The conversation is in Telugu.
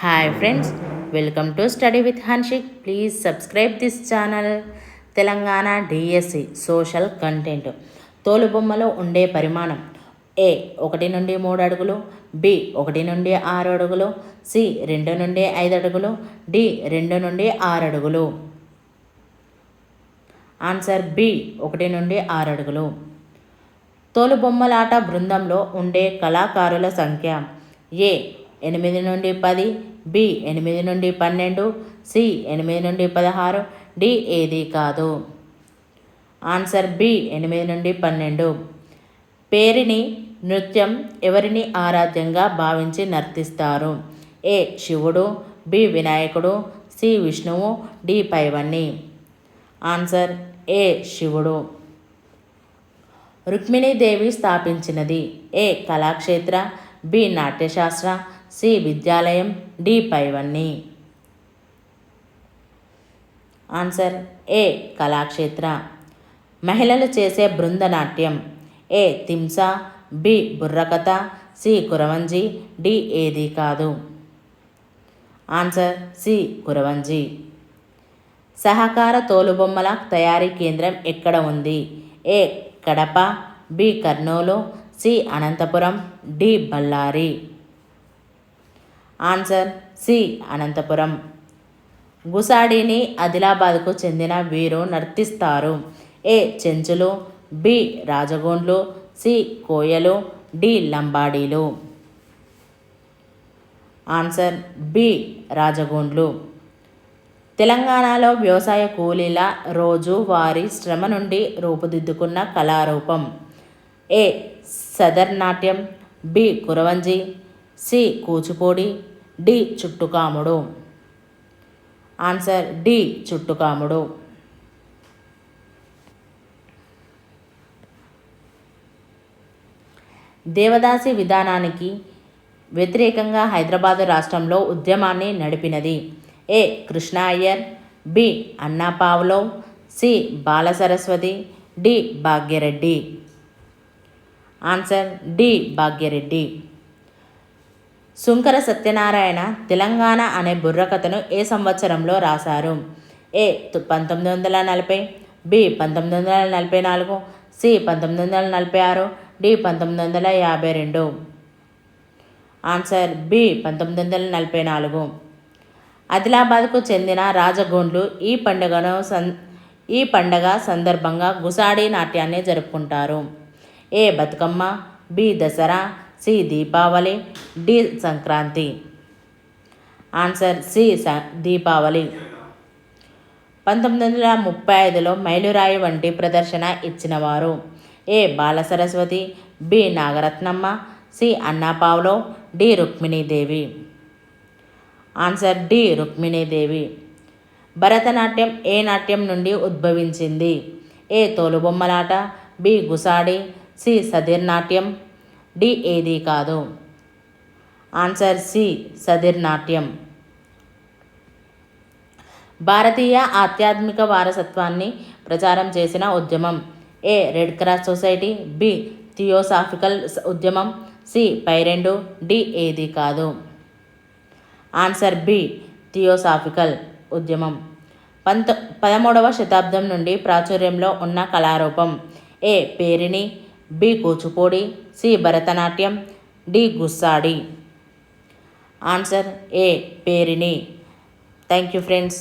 Hi friends, welcome to study with Hanshik. Please subscribe this channel. Telangana DSC social content. తోలుబొమ్మలో ఉండే పరిమాణం: ఏ 1 నుండి 3 అడుగులు, బి 1 నుండి 6 అడుగులు, సి 2 నుండి 5 అడుగులు, డి 2 నుండి 6 అడుగులు. ఆన్సర్ బి 1 నుండి 6 అడుగులు. తోలుబొమ్మలాట బృందంలో ఉండే కళాకారుల సంఖ్య: ఏ 8 నుండి 10, బి 8 నుండి 12, సి 8 నుండి 16, డి ఏది కాదు. ఆన్సర్ బి 8 నుండి 12. పేరిణి నృత్యం ఎవరిని ఆరాధ్యంగా భావించి నర్తిస్తారు? ఏ శివుడు, బి వినాయకుడు, సి విష్ణువు, డి పైవన్ని. ఆన్సర్ ఏ శివుడు. రుక్మిణీదేవి స్థాపించినది: A Kalakshetra, B Natyashastra, C విద్యాలయం, డి పైవన్ని. Answer A Kalakshetra. మహిళలు చేసే బృందనాట్యం: A Thimsa, B Burrakatha, C Kuravanji, D ఏది కాదు. Answer C Kuravanji. సహకార తోలుబొమ్మల తయారీ కేంద్రం ఎక్కడ ఉంది? A Kadapa, B Kurnool, C Anantapuram, D Ballari. Answer C Anantapuram. గుసాడిని ఆదిలాబాద్కు చెందిన వీరు నర్తిస్తారు: ఏ చెంచులు, బి రాజగోండ్లు, సి కోయలు, డి లంబాడీలు. ఆన్సర్ బి రాజగోండ్లు. తెలంగాణలో వ్యవసాయ కూలీల రోజు వారి శ్రమ నుండి రూపుదిద్దుకున్న కళారూపం: ఏ సదర్ నాట్యం, B Kuravanji, C Kuchipudi, D Chuttukamudu. Answer D Chuttukamudu. Devadasi విధానానికి వ్యతిరేకంగా హైదరాబాదు రాష్ట్రంలో ఉద్యమాన్ని నడిపినది: A Krishna Iyer, B Anna Pavlova, C Balasaraswati, D Bhagyareddy. Answer D Bhagyareddy. Sunkara Satyanarayana Telangana అనే బుర్రకథను ఏ సంవత్సరంలో రాశారు? A 1940, B 1944, C 1946, D 1952. Answer B 1944. ఆదిలాబాద్కు చెందిన రాజగోండ్లు ఈ పండగ సందర్భంగా గుసాడి నాట్యాన్ని జరుపుకుంటారు: A Bathukamma, B Dasara, C Deepavali, D Sankranti. Answer C Deepavali. 1935లో మైలురాయి వంటి ప్రదర్శన ఇచ్చినవారు: A Balasaraswati, B Nagaratnamma, C Anna Pavlova, D Rukminidevi. Answer D Rukminidevi. Bharatanatyam ఏ నాట్యం నుండి ఉద్భవించింది? ఏ తోలుబొమ్మలాట, బి గుసాడి, సి సదిర్ నాట్యం, డి ఏది కాదు. ఆన్సర్ సి సదిర్ నాట్యం. భారతీయ ఆధ్యాత్మిక వారసత్వాన్ని ప్రచారం చేసిన ఉద్యమం: A Red Cross Society, B theosophical ఉద్యమం, సి పైరెండు, డి ఏది కాదు. ఆన్సర్ బి థియోసాఫికల్ ఉద్యమం. 13వ శతాబ్దం నుండి ప్రాచుర్యంలో ఉన్న కళారూపం: A Perini, B Kuchipudi, C Bharatanatyam, D Gussadi. Answer A Perini. Thank you friends.